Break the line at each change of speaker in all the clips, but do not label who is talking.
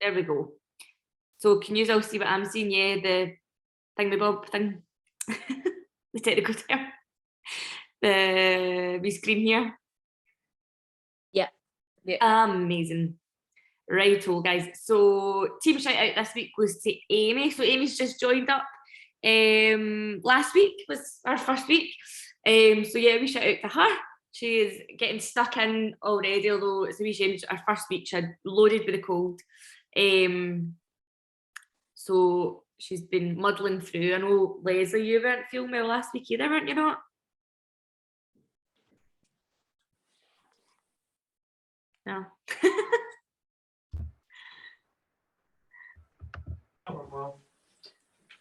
There we go. So can you all see what I'm seeing? Yeah, the thingamabob thing, the technical term, the wee screen here.
Yeah. Yeah.
Amazing. Righto, guys. So team shout out this week goes to Amy. So Amy's just joined up. Last week was our first week. So yeah, we shout out to her. She is getting stuck in already, although it's a wee shame. Our first week she had loaded with a cold. So she's been muddling through. I know, Leslie, you weren't feeling well last week either, weren't you not? No.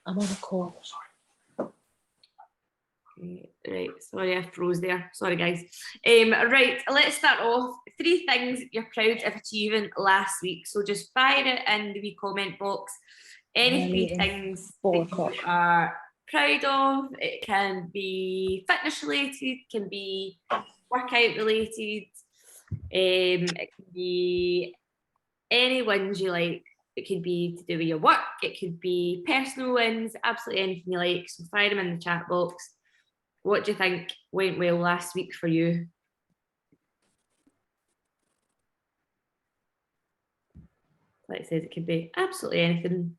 I'm on a call.
Right, sorry I froze there. Sorry, guys. Right, let's start off. 3 things you're proud of achieving last week. So just fire it in the wee comment box. Any 3 things that you are proud of. It can be fitness related, can be workout related, it can be any wins you like. It could be to do with your work, it could be personal wins, absolutely anything you like. So fire them in the chat box. What do you think went well last week for you? Like it says, it could be absolutely anything.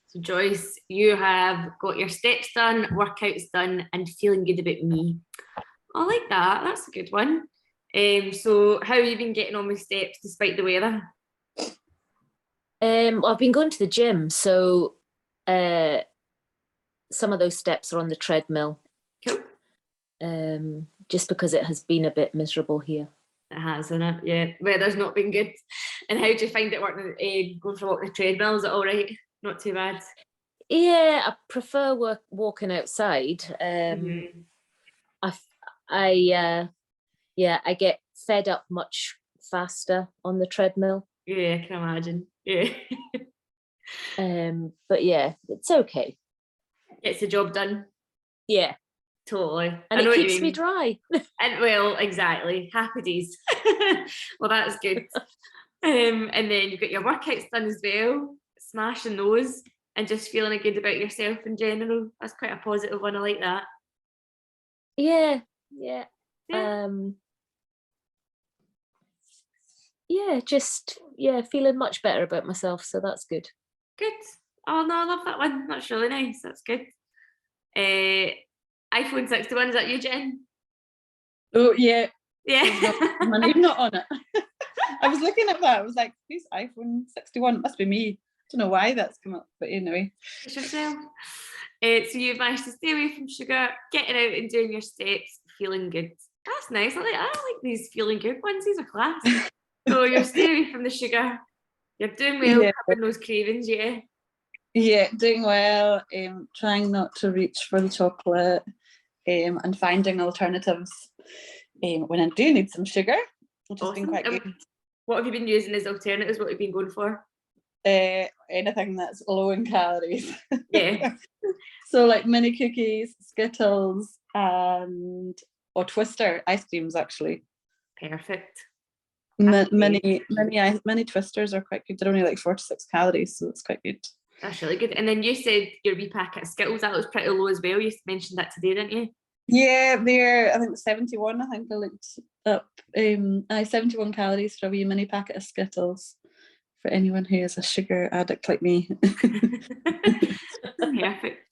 So Joyce, you have got your steps done, workouts done, and feeling good about me. I like that. That's a good one. So how have you been getting on with steps despite the weather?
Well, I've been going to the gym, so some of those steps are on the treadmill.
Cool.
Just because it has been a bit miserable here.
It has, isn't it? Yeah, weather's not been good. And how do you find it working, going for walking the treadmill? Is it all right? Not too bad?
Yeah, I prefer walking outside. I get fed up much faster on the treadmill.
Yeah, I can imagine. Yeah.
But yeah, it's okay.
Gets the job done.
Yeah.
Totally.
And it keeps me dry.
And well, exactly. Happy days. Well, that's good. And then you've got your workouts done as well, smashing those and just feeling good about yourself in general. That's quite a positive one. I like that.
Yeah. Feeling much better about myself, so that's good.
Good. Oh no, I love that one. That's really nice. That's good. iPhone 61, is that you, Jen?
Oh yeah.
Yeah.
My name not on it. I was looking at that. I was like, who's iPhone 61? It must be me. I don't know why that's come up, but anyway.
It's yourself. So you've managed to stay away from sugar, getting out and doing your steps, feeling good. That's nice. I like these feeling good ones. These are class. So you're staying away from the sugar. You're doing well, having those cravings, yeah.
Yeah, doing well. Trying not to reach for the chocolate, and finding alternatives when I do need some sugar, which has been quite good.
What have you been using as alternatives? What have you been going for?
Anything that's low in calories.
Yeah.
So like mini cookies, Skittles, and Twister ice creams actually.
Perfect.
Many Twisters are quite good. They're only like 4 to 6 calories, so it's quite good.
That's really good. And then you said your wee packet of Skittles, that was pretty low as well. You mentioned that today, didn't you?
Yeah, they're I think 71. I think I looked up. 71 calories for a wee mini packet of Skittles for anyone who is a sugar addict like me.
Perfect.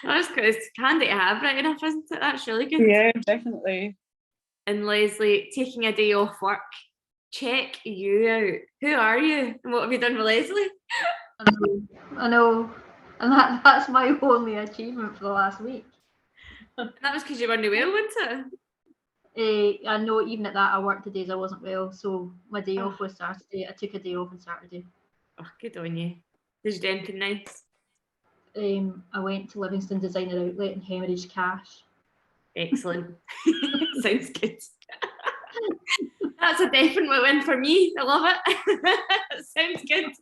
That's good. It's handy to have, right enough, isn't it? That's really good.
Yeah, definitely.
And Leslie, taking a day off work, check you out. Who are you? And what have you done with Leslie?
I know. And that's my only achievement for the last week.
And that was because you weren't well, wasn't it?
I know even at that I worked the days I wasn't well, so my day
Oh.
off was Saturday. I took a day off on Saturday.
Oh, good on you. Did you do anything nice?
I went to Livingston Designer Outlet and hemorrhaged cash.
Excellent. Sounds good. That's a definite win for me. I love it. Sounds good.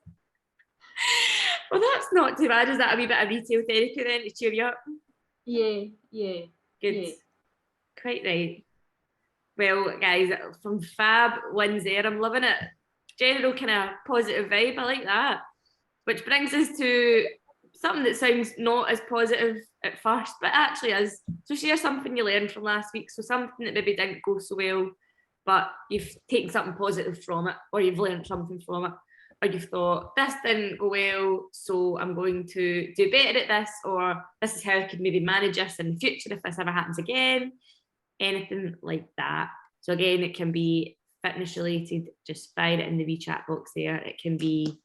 Well, that's not too bad. Is that a wee bit of retail therapy then to cheer you up?
Yeah.
Good.
Yeah.
Quite right. Well, guys, from fab wins there. I'm loving it. General kind of positive vibe. I like that. Which brings us to something that sounds not as positive at first, but actually is. So share something you learned from last week. So something that maybe didn't go so well, but you've taken something positive from it, or you've learned something from it, or you've thought, this didn't go well, so I'm going to do better at this, or this is how I could maybe manage this in the future if this ever happens again. Anything like that. So again, it can be fitness related, just fire it in the wee chat box there. It can be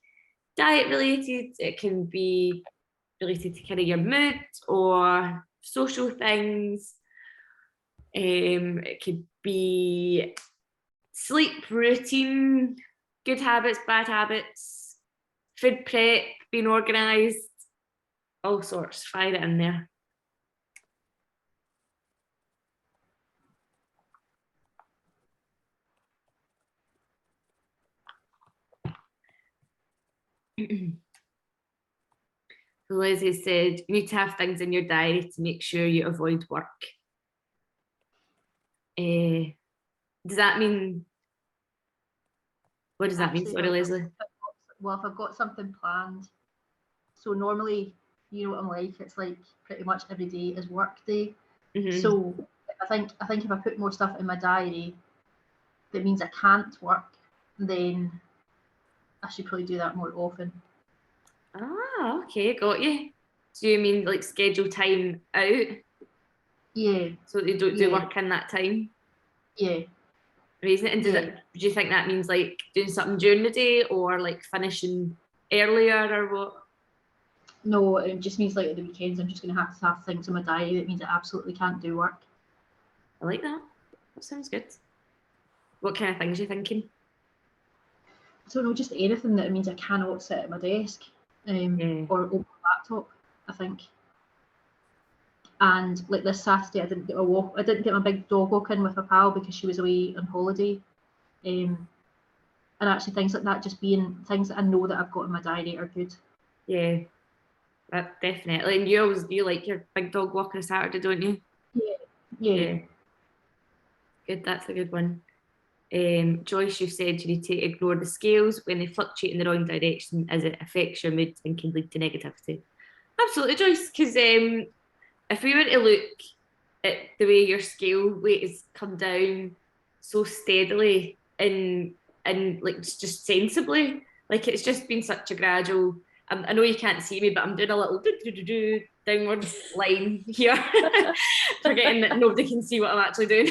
diet related, it can be related to kind of your mood or social things. It could be sleep routine, good habits, bad habits, food prep, being organised, all sorts. Fire it in there. Leslie said, you need to have things in your diary to make sure you avoid work. Does that mean, what does that mean? Sorry, Leslie.
Well, if I've got something planned, so normally, you know what I'm like, it's like pretty much every day is work day.
Mm-hmm.
So I think if I put more stuff in my diary that means I can't work, then I should probably do that more often.
Ah, okay, got you. So you mean like schedule time out?
Yeah.
So that you don't do work in that time?
Yeah.
Amazing. And do you think that means like doing something during the day or like finishing earlier or what?
No, it just means like at the weekends I'm just going to have things in my diary that means I absolutely can't do work.
I like that. That sounds good. What kind of things are you thinking?
I don't know, just anything that means I cannot sit at my desk or open my laptop, I think. And like this Saturday, I didn't get a walk. I didn't get my big dog walk in with a pal because she was away on holiday. And actually, things like that, just being things that I know that I've got in my diary are good.
Yeah, that definitely. And you like your big dog walk on a Saturday, don't you?
Yeah.
Good. That's a good one. Joyce, you said you need to ignore the scales when they fluctuate in the wrong direction as it affects your mood and can lead to negativity. Absolutely, Joyce, because if we were to look at the way your scale weight has come down so steadily and like just sensibly, like it's just been such a gradual. I know you can't see me, but I'm doing a little downward line here, forgetting that nobody can see what I'm actually doing.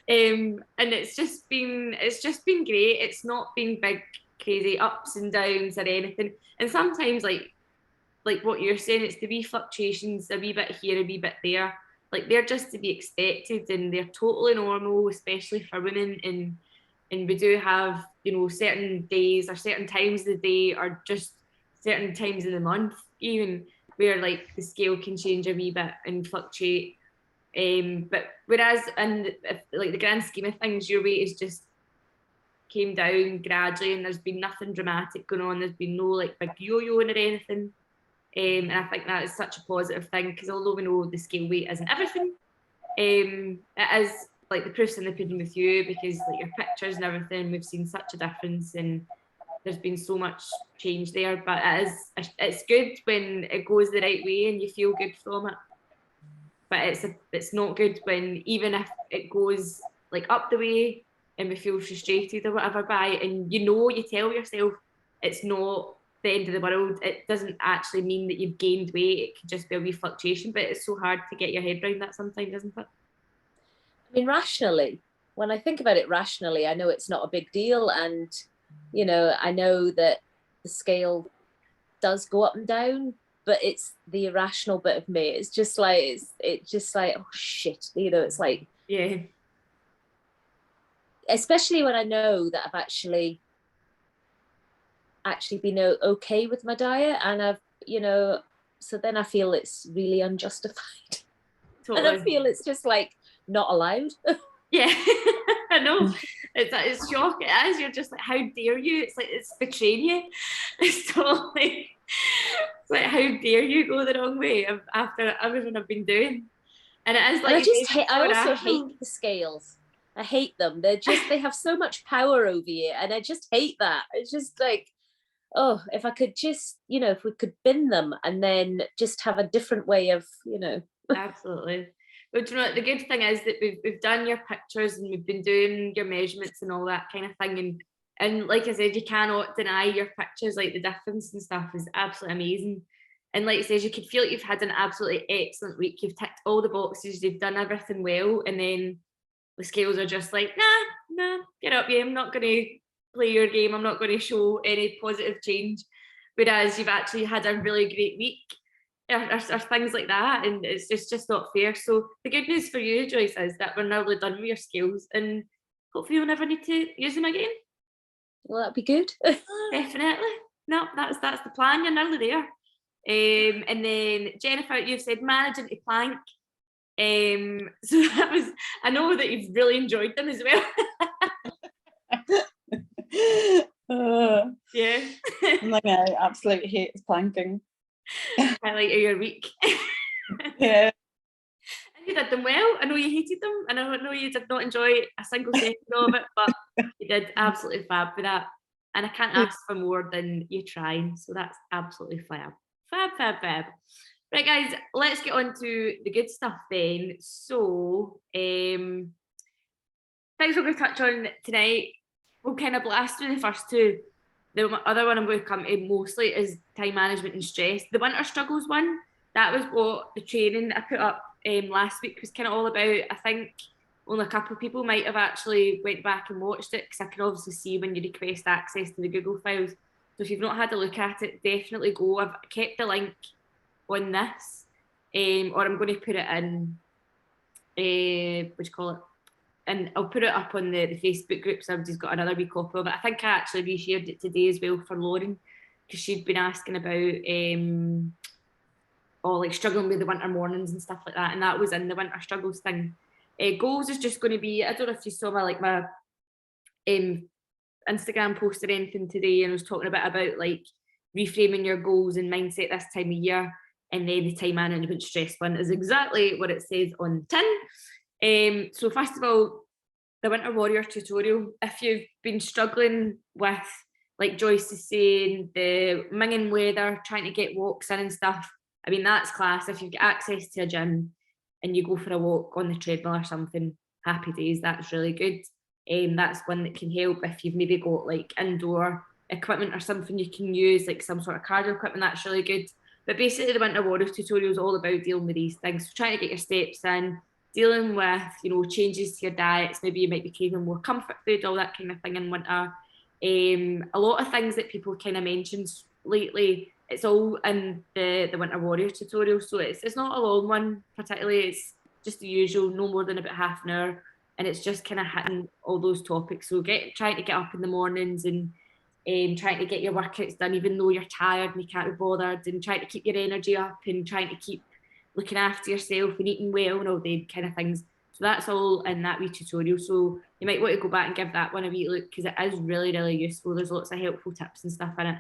And it's just been great. It's not been big crazy ups and downs or anything. And sometimes like what you're saying, it's the wee fluctuations, a wee bit here, a wee bit there. Like they're just to be expected and they're totally normal, especially for women. And we do have, you know, certain days or certain times of the day or just certain times in the month even where like the scale can change a wee bit and fluctuate. But whereas in like the grand scheme of things, your weight is just came down gradually and there's been nothing dramatic going on. There's been no like big yo-yoing or anything. And I think that is such a positive thing because although we know the scale weight isn't everything, it is like the proof's in the pudding with you because like your pictures and everything, we've seen such a difference and there's been so much change there. But it's good when it goes the right way and you feel good from it. But it's not good when even if it goes like up the way and we feel frustrated or whatever by it, and you tell yourself it's not the end of the world. It doesn't actually mean that you've gained weight. It could just be a wee fluctuation, but it's so hard to get your head around that sometimes, isn't it?
I mean, rationally, when I think about it rationally, I know it's not a big deal. And, you know, I know that the scale does go up and down, but it's the irrational bit of me. It's just like, oh shit, you know, it's like,
Yeah.
Especially when I know that I've actually been okay with my diet, and I've, you know, so then I feel it's really unjustified.
Totally.
And I feel it's just like not allowed.
Yeah, I know. It's shocking. As you're just like, how dare you? It's like it's betraying you. It's totally. It's like, how dare you go the wrong way after everything I've been doing? And it is like,
I also hate the scales. I hate them. They have so much power over you, and I just hate that. It's just like, oh, if I could just, you know, if we could bin them and then just have a different way of, you know.
Absolutely. But you know what, the good thing is that we've done your pictures and we've been doing your measurements and all that kind of thing. And like I said, you cannot deny your pictures, like the difference and stuff is absolutely amazing. And like I said, you could feel like you've had an absolutely excellent week. You've ticked all the boxes, you've done everything well. And then the scales are just like, nah, get up, yeah, I'm not going to play your game. I'm not going to show any positive change. Whereas you've actually had a really great week. Or things like that, and it's just not fair. So the good news for you, Joyce, is that we're nearly done with your scales, and hopefully you'll never need to use them again.
Well, that'd be good.
Definitely. No, that's the plan. You're nearly there. And then Jennifer, you've said managing to plank. So that was. I know that you've really enjoyed them as well. Yeah.
Like I absolutely hate planking.
Highlight of your week.
Yeah.
And you did them well. I know you hated them, and I know you did not enjoy a single second of it, but you did absolutely fab for that. And I can't ask for more than you trying. So that's absolutely fab. Fab. Right, guys, let's get on to the good stuff then. So, things we're going to touch on tonight, we'll kind of blast through the first two. The other one I'm going to come to mostly is time management and stress. The winter struggles one, that was what the training I put up last week was kind of all about. I think only a couple of people might have actually went back and watched it, because I can obviously see when you request access to the Google files. So if you've not had a look at it, definitely go. I've kept the link on this, or I'm going to put it in, what do you call it? And I'll put it up on the Facebook group, so everybody's got another wee copy of it. I think I actually reshared it today as well for Lauren, because she'd been asking about like struggling with the winter mornings and stuff like that, and that was in the winter struggles thing. Goals is just going to be, I don't know if you saw my Instagram post or anything today, and I was talking a bit about like reframing your goals and mindset this time of year, and then the time management stress one is exactly what it says on the tin. So first of all, the Winter Warrior tutorial. If you've been struggling with, like Joyce is saying, the minging weather, trying to get walks in and stuff, I mean, that's class. If you've got access to a gym and you go for a walk on the treadmill or something, happy days, that's really good. That's one that can help. If you've maybe got like indoor equipment or something you can use, like some sort of cardio equipment, that's really good. But basically the Winter Warrior tutorial is all about dealing with these things. So trying to get your steps in, dealing with, you know, changes to your diets. Maybe you might be craving more comfort food, all that kind of thing in winter. A lot of things that people kind of mentioned lately, it's all in the Winter Warrior tutorial. So it's not a long one particularly, it's just the usual, no more than about half an hour. And it's just kind of hitting all those topics. So trying to get up in the mornings and trying to get your workouts done, even though you're tired and you can't be bothered, and trying to keep your energy up and trying to keep looking after yourself and eating well and all the kind of things. So that's all in that wee tutorial. So you might want to go back and give that one a wee look, because it is really, really useful. There's lots of helpful tips and stuff in it.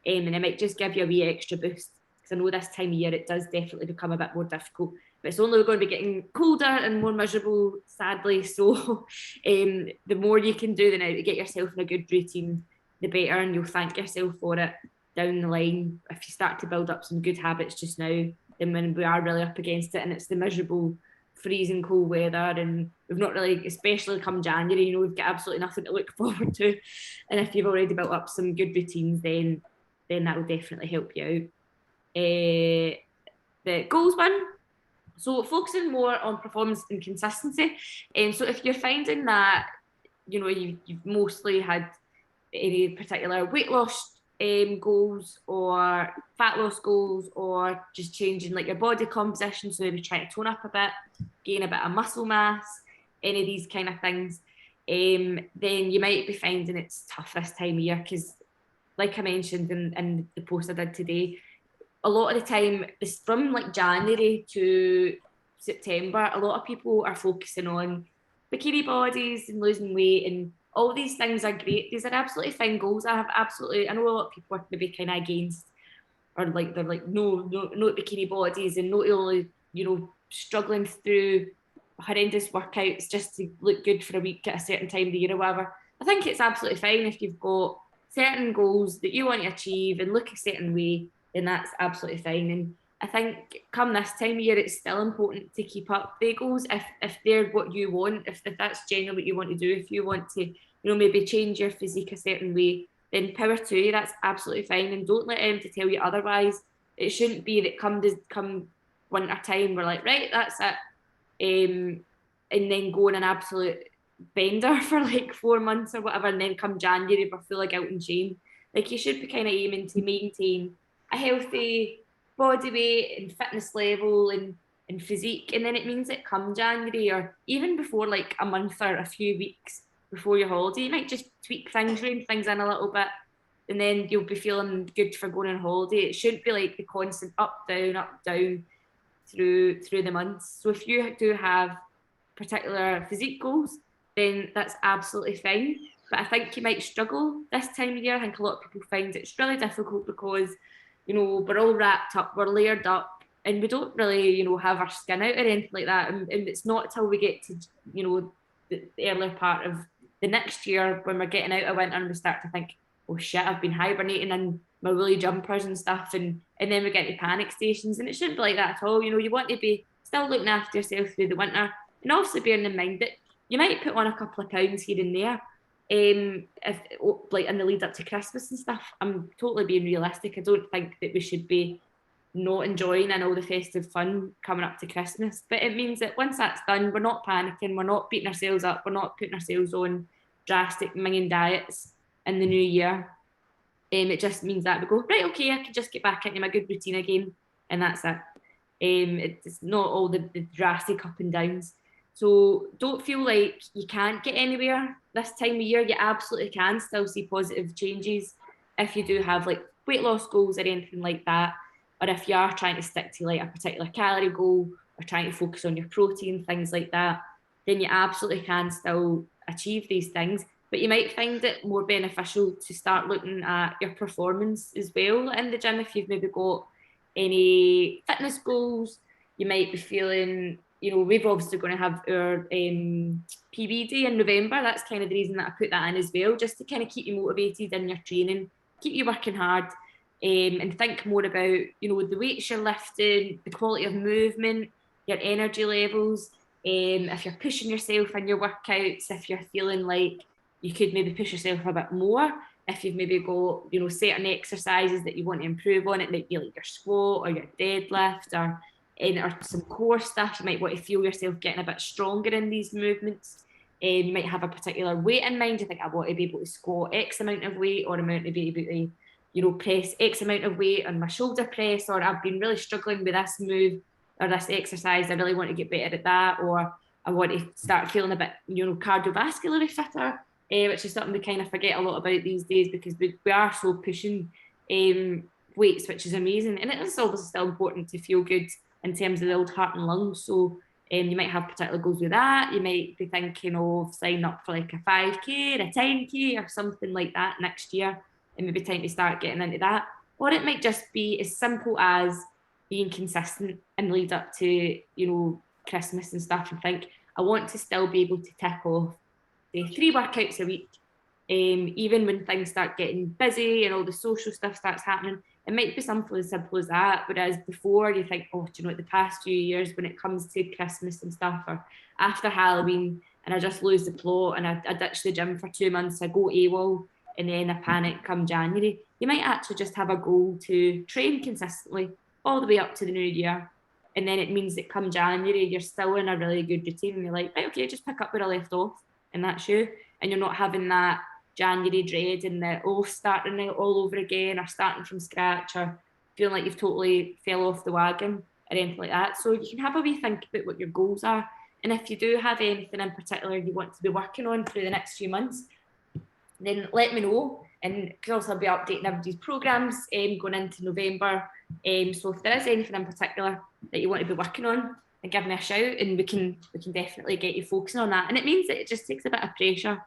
And it might just give you a wee extra boost, because I know this time of year it does definitely become a bit more difficult. But it's only going to be getting colder and more miserable, sadly. So the more you can do now to get yourself in a good routine, the better, and you'll thank yourself for it down the line if you start to build up some good habits just now, than when we are really up against it and it's the miserable, freezing cold weather, and we've not really, especially come January, you know, we've got absolutely nothing to look forward to. And if you've already built up some good routines, then that will definitely help you out. The goals one, so focusing more on performance and consistency. So if you're finding that, you know, you've mostly had any particular weight loss goals or fat loss goals or just changing like your body composition, so maybe try to tone up a bit, gain a bit of muscle mass, any of these kind of things, then you might be finding it's tough this time of year because, like I mentioned in the post I did today, a lot of the time, it's from like January to September, a lot of people are focusing on bikini bodies and losing weight, and all these things are great. These are absolutely fine goals. I know a lot of people are maybe kind of against, or like they're like no bikini bodies and not only struggling through horrendous workouts just to look good for a week at a certain time of the year or whatever. I think it's absolutely fine if you've got certain goals that you want to achieve and look a certain way, then that's absolutely fine. And I think come this time of year, it's still important to keep up the goals if they're what you want, if that's generally what you want to do. If you want to, maybe change your physique a certain way, then power to you, that's absolutely fine. And don't let them to tell you otherwise. It shouldn't be that come winter time, we're like, right, that's it. And then go on an absolute bender for like 4 months or whatever, and then come January we're full of guilt and shame. Like, you should be kind of aiming to maintain a healthy body weight and fitness level and physique, and then it means that come January or even before, like a month or a few weeks before your holiday, you might just tweak things, rein things in a little bit, and then you'll be feeling good for going on holiday. It shouldn't be like the constant up down through the months. So if you do have particular physique goals, then that's absolutely fine. But I think you might struggle this time of year. I think a lot of people find it's really difficult because, we're all wrapped up, we're layered up, and we don't really, have our skin out or anything like that. And it's not till we get to, the earlier part of the next year when we're getting out of winter and we start to think, oh shit, I've been hibernating in my woolly jumpers and stuff, and then we get into panic stations, and it shouldn't be like that at all. You want to be still looking after yourself through the winter, and also bearing in mind that you might put on a couple of pounds here and there, if like in the lead up to Christmas and stuff. I'm totally being realistic. I don't think that we should be not enjoying and all the festive fun coming up to Christmas, but it means that once that's done, we're not panicking, we're not beating ourselves up, we're not putting ourselves on drastic minging diets in the new year. It just means that we go, right, okay, I can just get back into my good routine again, and that's it. It's not all the drastic up and downs. So don't feel like you can't get anywhere this time of year. You absolutely can still see positive changes if you do have like weight loss goals or anything like that, or if you are trying to stick to like a particular calorie goal or trying to focus on your protein, things like that, then you absolutely can still achieve these things. But you might find it more beneficial to start looking at your performance as well in the gym. If you've maybe got any fitness goals, you might be feeling, we've obviously going to have our PB day in November. That's kind of the reason that I put that in as well, just to kind of keep you motivated in your training, keep you working hard, and think more about, the weights you're lifting, the quality of movement, your energy levels, if you're pushing yourself in your workouts, if you're feeling like you could maybe push yourself a bit more, if you've maybe got, certain exercises that you want to improve on. It might be like your squat or your deadlift or some core stuff. You might want to feel yourself getting a bit stronger in these movements. You might have a particular weight in mind. You think, I want to be able to squat X amount of weight, or I want to be able to, press X amount of weight on my shoulder press, or I've been really struggling with this move or this exercise. I really want to get better at that, or I want to start feeling a bit, cardiovascularly fitter, which is something we kind of forget a lot about these days because we are so pushing weights, which is amazing. And it is obviously still important to feel good in terms of the old heart and lungs. So you might have particular goals with that. You might be thinking of signing up for like a 5K or a 10K or something like that next year, and maybe time to start getting into that. Or it might just be as simple as being consistent and lead up to, Christmas and stuff, and think, I want to still be able to tick off the 3 workouts a week, even when things start getting busy and all the social stuff starts happening. It might be something as simple as that, whereas before you think, the past few years when it comes to Christmas and stuff, or after Halloween, and I just lose the plot and I ditch the gym for 2 months, I go AWOL, and then I panic come January. You might actually just have a goal to train consistently all the way up to the new year, and then it means that come January you're still in a really good routine, and you're like, right, okay, just pick up where I left off, and that's you. And you're not having that January dread and the starting it all over again, or starting from scratch, or feeling like you've totally fell off the wagon or anything like that. So you can have a wee think about what your goals are, and if you do have anything in particular you want to be working on through the next few months, then let me know, and because I'll be updating everybody's programmes going into November. So if there is anything in particular that you want to be working on, then give me a shout, and we can definitely get you focusing on that. And it means that it just takes a bit of pressure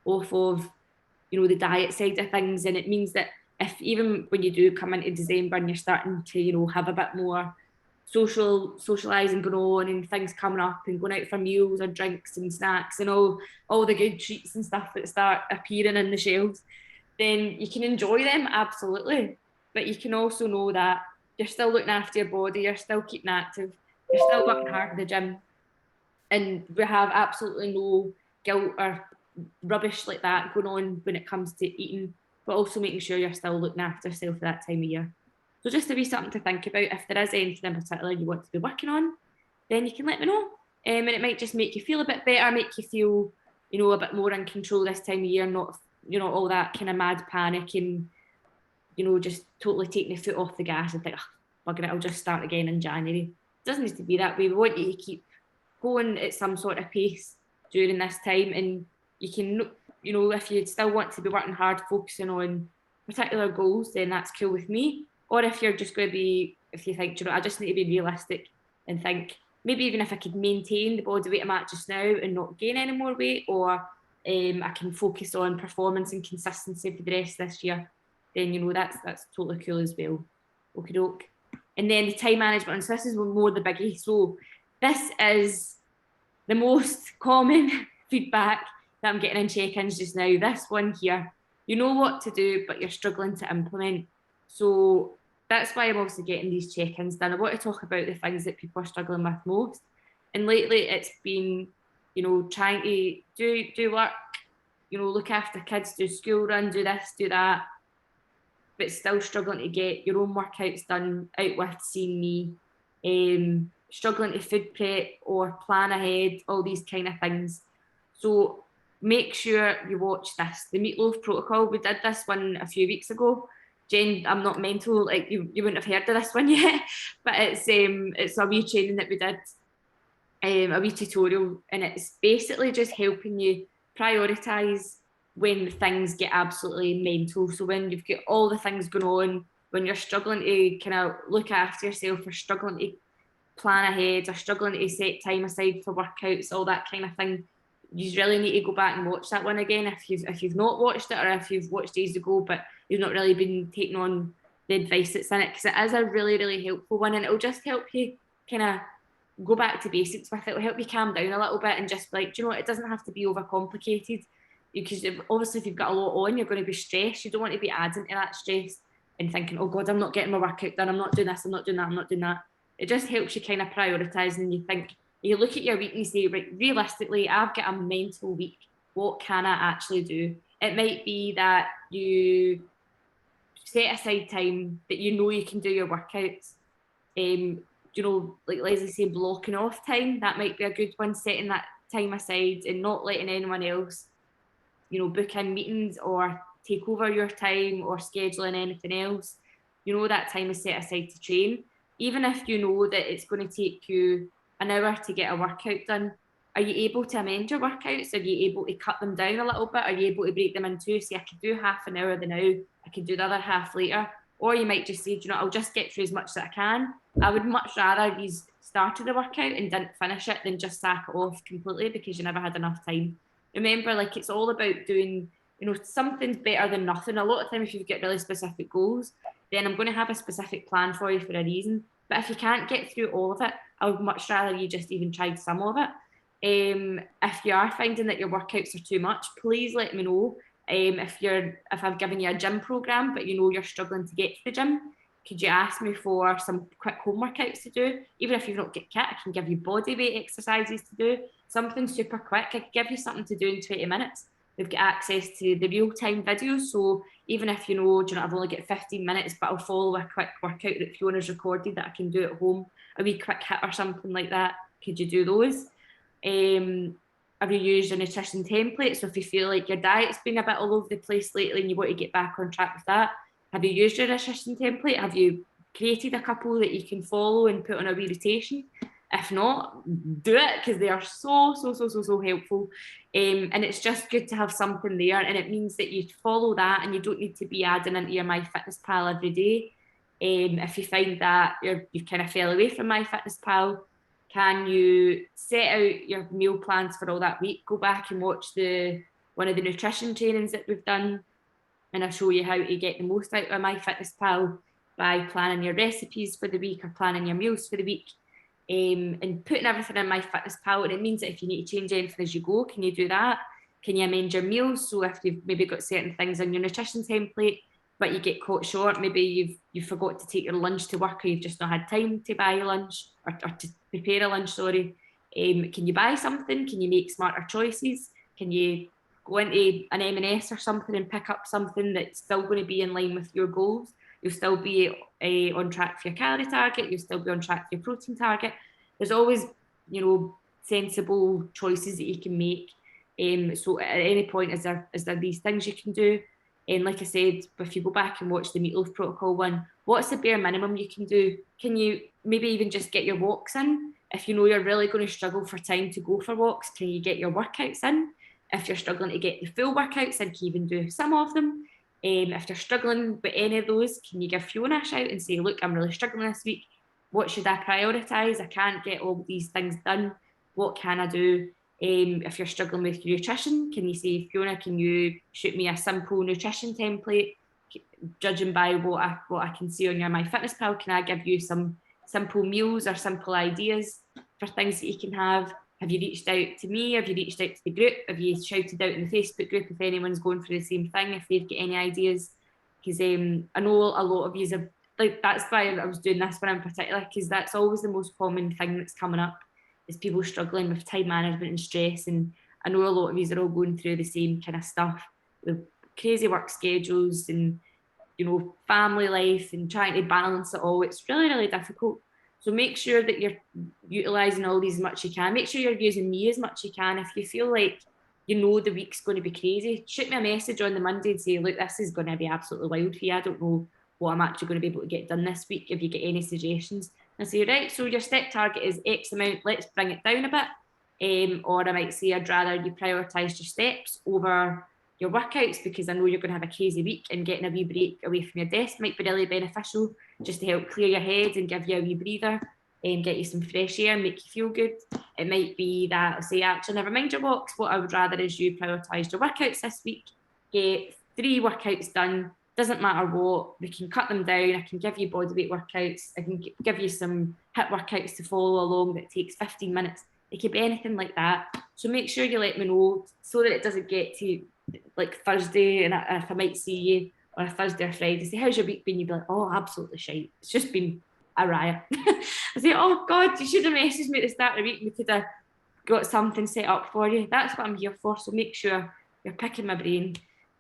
off of, you know, the diet side of things, and it means that if even when you do come into December and you're starting to, you know, have a bit more socialising going on and things coming up and going out for meals or drinks and snacks and all the good treats and stuff that start appearing in the shelves, then you can enjoy them, absolutely. But you can also know that you're still looking after your body, you're still keeping active, you're still working hard in the gym, and we have absolutely no guilt or rubbish like that going on when it comes to eating, but also making sure you're still looking after yourself at that time of year. So just to be something to think about. If there is anything in particular you want to be working on, then you can let me know. And it might just make you feel a bit better, make you feel, you know, a bit more in control this time of year, not, you know, all that kind of mad panic and, you know, just totally taking the foot off the gas and think, oh, bugger it, I'll just start again in January. It doesn't need to be that way. We want you to keep going at some sort of pace during this time, and you can, you know, if you still want to be working hard, focusing on particular goals, then that's cool with me. Or if you're just going to be, if you think, you know, I just need to be realistic and think, maybe even if I could maintain the body weight I'm at just now and not gain any more weight, or I can focus on performance and consistency for the rest of this year, then, you know, that's totally cool as well. Okie doke. And then the time management, and so this is more the biggie. So this is the most common feedback that I'm getting in check-ins just now. This one here, you know what to do, but you're struggling to implement. So that's why I'm also getting these check-ins done. I want to talk about the things that people are struggling with most. And lately it's been, you know, trying to do work, you know, look after kids, do school run, do this, do that, but still struggling to get your own workouts done out with seeing me, struggling to food prep or plan ahead, all these kind of things. So make sure you watch this, the meatloaf protocol. We did this one a few weeks ago. Jen, I'm not mental, like you wouldn't have heard of this one yet, but it's a wee training that we did, a wee tutorial, and it's basically just helping you prioritise when things get absolutely mental. So when you've got all the things going on, when you're struggling to kind of look after yourself, or struggling to plan ahead, or struggling to set time aside for workouts, all that kind of thing, you really need to go back and watch that one again if you've not watched it, or if you've watched days ago but you've not really been taking on the advice that's in it, because it is a really, really helpful one, and it'll just help you kind of go back to basics with it. It'll help you calm down a little bit and just be like, do you know what, it doesn't have to be overcomplicated, because obviously if you've got a lot on, you're going to be stressed. You don't want to be adding to that stress and thinking, oh God, I'm not getting my workout done, I'm not doing this, I'm not doing that, I'm not doing that. It just helps you kind of prioritise, and you think, you look at your week and you say, right, realistically, I've got a mental week. What can I actually do? It might be that you set aside time that you know you can do your workouts. You know, like Leslie said, blocking off time, that might be a good one, setting that time aside and not letting anyone else, you know, book in meetings or take over your time or scheduling anything else. You know, that time is set aside to train. Even if you know that it's going to take you an hour to get a workout done, are you able to amend your workouts? Are you able to cut them down a little bit? Are you able to break them in two? So I could do half an hour the now, I could do the other half later. Or you might just say, do you know, I'll just get through as much as I can. I would much rather you started the workout and didn't finish it than just sack it off completely because you never had enough time. Remember, like, it's all about doing, you know, something's better than nothing. A lot of time if you've got really specific goals, then I'm going to have a specific plan for you for a reason. But if you can't get through all of it, I would much rather you just even tried some of it. If you are finding that your workouts are too much, please let me know. If I've given you a gym program, but you know you're struggling to get to the gym, could you ask me for some quick home workouts to do? Even if you've not got kit, I can give you body weight exercises to do, something super quick. I could give you something to do in 20 minutes. We've got access to the real-time videos, so even if you know, I've only got 15 minutes, but I'll follow a quick workout that Fiona's recorded that I can do at home, a wee quick hit or something like that, could you do those? have you used a nutrition template? So if you feel like your diet's been a bit all over the place lately and you want to get back on track with that, have you used your nutrition template? Have you created a couple that you can follow and put on a wee rotation? If not, do it, because they are so helpful. And it's just good to have something there, and it means that you follow that and you don't need to be adding into your MyFitnessPal every day. If you find that you've kind of fell away from MyFitnessPal, can you set out your meal plans for all that week? Go back and watch one of the nutrition trainings that we've done, and I'll show you how to get the most out of MyFitnessPal by planning your recipes for the week or planning your meals for the week. And putting everything in MyFitnessPal, and it means that if you need to change anything as you go, can you do that? Can you amend your meals? So if you've maybe got certain things in your nutrition template, but you get caught short, maybe you've forgot to take your lunch to work, or you've just not had time to buy a lunch or to prepare a lunch, sorry. Can you buy something? Can you make smarter choices? Can you go into an M&S or something and pick up something that's still going to be in line with your goals? You'll still be on track for your calorie target. You'll still be on track for your protein target. There's always, sensible choices that you can make. So at any point, is there these things you can do? And like I said, if you go back and watch the meatloaf protocol one, what's the bare minimum you can do? Can you maybe even just get your walks in? If you know you're really going to struggle for time to go for walks, can you get your workouts in? If you're struggling to get the full workouts in, can you even do some of them? If you're struggling with any of those, can you give Fiona a shout and say, look, I'm really struggling this week. What should I prioritise? I can't get all these things done. What can I do? If you're struggling with your nutrition, can you say, Fiona, can you shoot me a simple nutrition template? Judging by what I can see on your MyFitnessPal, can I give you some simple meals or simple ideas for things that you can have? Have you reached out to me? Have you reached out to the group? Have you shouted out in the Facebook group if anyone's going through the same thing, if they've got any ideas? Because I know a lot of you have, that's why I was doing this one in particular, because that's always the most common thing that's coming up, is people struggling with time management and stress. And I know a lot of you are all going through the same kind of stuff with crazy work schedules and, family life and trying to balance it all. It's really difficult. So make sure that you're utilising all these as much as you can. Make sure you're using me as much as you can. If you feel like the week's going to be crazy, shoot me a message on the Monday and say, look, this is going to be absolutely wild for you. I don't know what I'm actually going to be able to get done this week. If you get any suggestions, I say, right, so your step target is X amount, let's bring it down a bit. Or I might say, I'd rather you prioritise your steps over your workouts, because I know you're going to have a crazy week, and getting a wee break away from your desk might be really beneficial, just to help clear your head and give you a wee breather and get you some fresh air and make you feel good. It might be that I'll say, actually, never mind your walks. What I would rather is you prioritise your workouts this week, get 3 workouts done. Doesn't matter what, we can cut them down. I can give you bodyweight workouts. I can give you some HIIT workouts to follow along that takes 15 minutes. It could be anything like that. So make sure you let me know, so that it doesn't get to like Thursday and if I might see you on a Thursday or Friday, say, how's your week been? You'd be like, oh, absolutely shite. It's just been a riot. I say, oh God, you should have messaged me at the start of the week. We could have got something set up for you. That's what I'm here for. So make sure you're picking my brain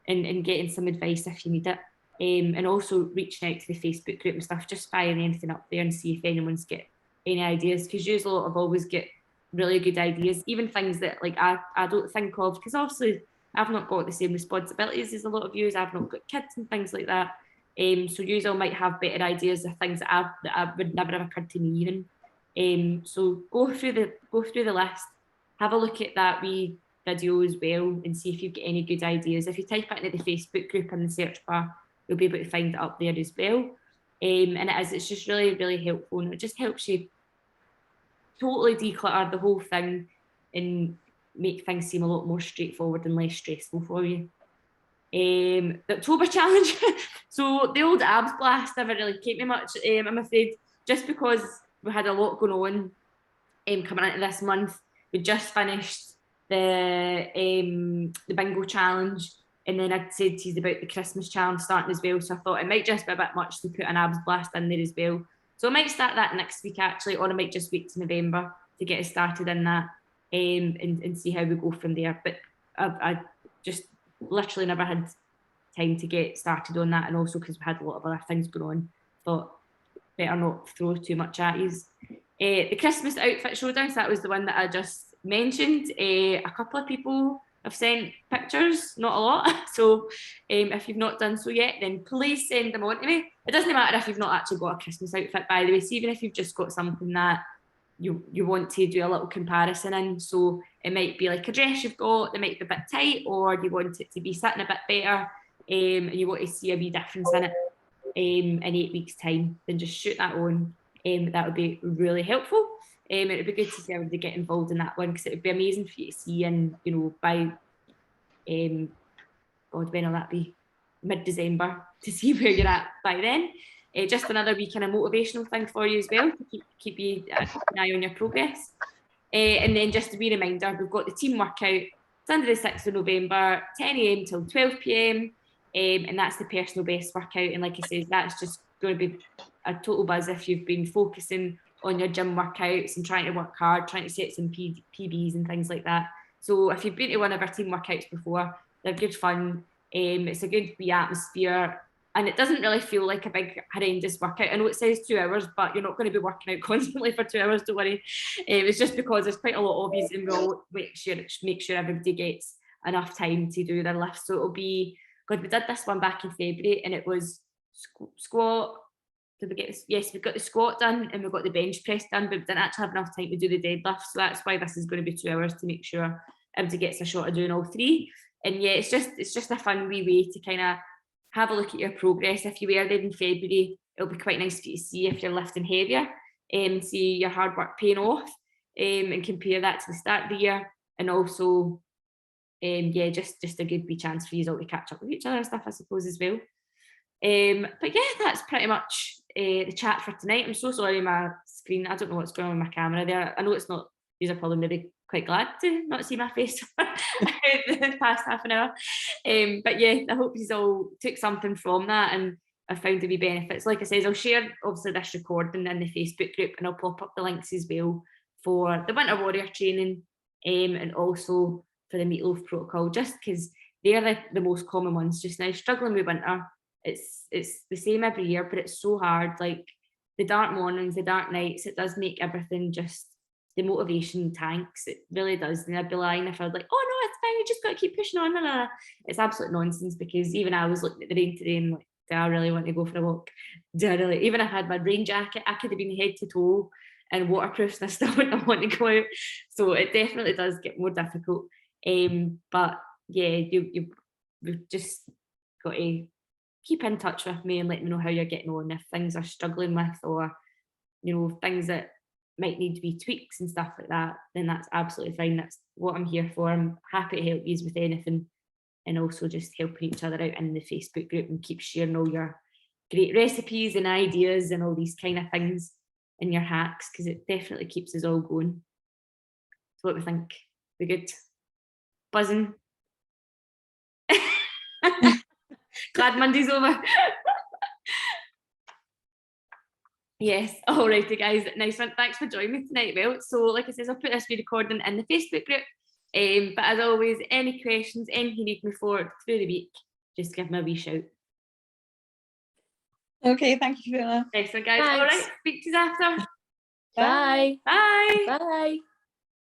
and getting some advice if you need it. And also reaching out to the Facebook group and stuff, just firing anything up there and see if anyone's got any ideas, because you lot have always got really good ideas, even things that I don't think of, because obviously I've not got the same responsibilities as a lot of you. I've not got kids and things like that. So you all might have better ideas of things that I would never have occurred to me even. So go through the list, have a look at that wee video as well, and see if you've got any good ideas. If you type it into the Facebook group in the search bar, you'll be able to find it up there as well. And it's just really helpful, and it just helps you totally declutter the whole thing and make things seem a lot more straightforward and less stressful for you. The October challenge. So the old abs blast never really kept me much, I'm afraid, just because we had a lot going on coming into this month. We just finished the bingo challenge, and then I'd said to you about the Christmas challenge starting as well, so I thought it might just be a bit much to put an abs blast in there as well. So I might start that next week actually, or I might just wait to November to get us started in that, and see how we go from there. But I just literally never had time to get started on that, and also because we had a lot of other things going on, thought better not throw too much at you. The Christmas outfit showdown, so that was the one that I just mentioned. A couple of people have sent pictures, not a lot. So if you've not done so yet, then please send them on to me. It doesn't matter if you've not actually got a Christmas outfit, by the way. So even if you've just got something that you want to do a little comparison in, so it might be like a dress you've got that might be a bit tight, or you want it to be sitting a bit better, and you want to see a wee difference in it in 8 weeks' time, then just shoot that on. That would be really helpful. It would be good to see everybody get involved in that one, because it would be amazing for you to see, and by God, when will that be? Mid-December, to see where you're at by then. Just another wee kind of motivational thing for you as well, to keep you an eye on your progress. And then just a wee reminder, we've got the team workout Sunday the 6th of November, 10 a.m. till 12 p.m. And that's the personal best workout. And like I said, that's just going to be a total buzz if you've been focusing on your gym workouts and trying to work hard, trying to set some PBs and things like that. So if you've been to one of our team workouts before, they're good fun. It's a good wee atmosphere, and it doesn't really feel like a big horrendous workout. I know it says 2 hours, but you're not going to be working out constantly for 2 hours, don't worry. It's just because there's quite a lot of you, and we'll make sure everybody gets enough time to do their lifts. So it'll be, God, we did this one back in February, and it was squat. Did we get this? Yes, we've got the squat done and we've got the bench press done, but we didn't actually have enough time to do the deadlift. So that's why this is going to be 2 hours, to make sure everybody gets a shot of doing all three. And yeah, it's just a fun wee way to kind of have a look at your progress. If you were there in February, it'll be quite nice for you to see if you're lifting heavier and see your hard work paying off, and compare that to the start of the year. And also, yeah, just a good wee chance for you all to catch up with each other and stuff, I suppose, as well. But yeah, that's pretty much the chat for tonight. I'm so sorry, my screen, I don't know what's going on with my camera there. I know it's not, these are probably maybe quite glad to not see my face for the past half an hour. But yeah, I hope you all took something from that and I found the wee benefits. Like I said, I'll share obviously this recording in the Facebook group, and I'll pop up the links as well for the Winter Warrior training, and also for the Meatloaf protocol, just because they're the most common ones just now. Struggling with winter, it's the same every year, but it's so hard. Like the dark mornings, the dark nights, it does make everything just, the motivation tanks, it really does. And I'd be lying if I was like, oh no, it's fine, you just got to keep pushing on. And it's absolute nonsense, because even I was looking at the rain today and like, do I really want to go for a walk? Do I really? Even if I had my rain jacket, I could have been head to toe and waterproof and I still wouldn't want to go out. So it definitely does get more difficult. But yeah, you've just got to keep in touch with me and let me know how you're getting on. If things are struggling with, or things that might need to be tweaks and stuff like that, then that's absolutely fine. That's what I'm here for. I'm happy to help you with anything, and also just helping each other out in the Facebook group and keep sharing all your great recipes and ideas and all these kind of things and your hacks, because it definitely keeps us all going. So what do we think? We good? Buzzing? Glad Monday's over. Yes, all righty guys, nice one. Thanks for joining me tonight. Well, so like I said, I'll put this recording in the Facebook group. But as always, any questions, anything you need me for through the week, just give me a wee shout.
Okay, thank you, Fiona.
Excellent, guys.
Thanks.
All right, speak to you after.
Bye.
Bye.
Bye.